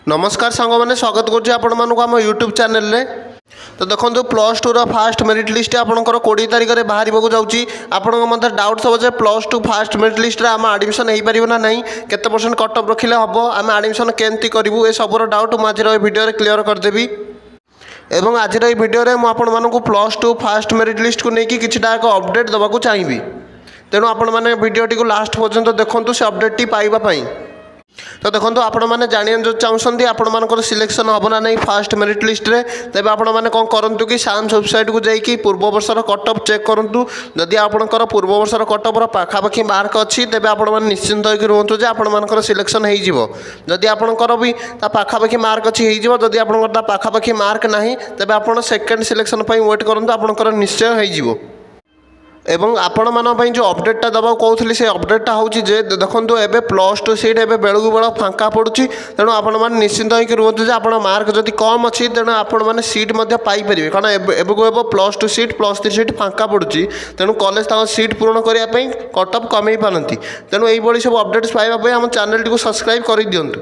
नमस्कार सांग मैंने स्वागत करुँच आम यूट्यूब चैनल रे। तो देखो plus two first merit list आपंकर 20 तारिख में बाहर जाऊँगी। आपंकर डाउट सब जे plus two first merit list रे आम आडमिशन हो पार ना नहीं, केते परसेंट कटअप रखिले हम, आम आडमिशन केमती करूँ, ए सबूर डाउट मुझे भिडियो क्लीयर करदेवी। एवं आज भिडियो मुझे plus two first merit list को लेकिन किछिटा एक अपडेट देवाक चाहिए। तेणु आपण मैंने भिडियोटी को लास्ट पर्यंत देखूँ से अपडेट पाइबापी। तो देखो आपण मैंने जाना जो चाहते आपर सिलेक्शन हम ना नहीं फास्ट मेरिट लिस्ट रे, तेज आपण मैंने कौन करूँ कि साइंस वेबसाइट को जाकि पूर्व वर्षर कटअप चेक करूँ। जदि आपंकर पूर्व वर्षर कटअपर पाखापाखि मार्क अच्छी तेज आपण मैंने निश्चिंत होकर रुहतु जे आपर सिलेक्शन होदी। आपंकर भी पाखापाखि मार्क अच्छी होदी, आपंकर पाखापाखि मार्क ना तेज आप सेकेंड सिलेक्शन वेट करूँ, आपंकर निश्चय हो। एवं आपण मानी जो अपडेटा दबा कहूली से अपडेटा हूँ जे देखो एवं प्लस टू सीट एवं बेलू बेल फाँका पड़ी। तेणु आपण मैंने निश्चिंत होकर रुहतु जे आप मार्क जदि कम अच्छी तेणु आपण मैंने सीट पाइपर, कारण एवं plus two seat plus 3 seat फाँका पड़ी। तेणु कॉलेज सीट पूरण करने कटअप कमे पारती। तेणु यही सब अपडेट्स पाइबा आम चैनल टी सब्सक्राइब कर दिंतु।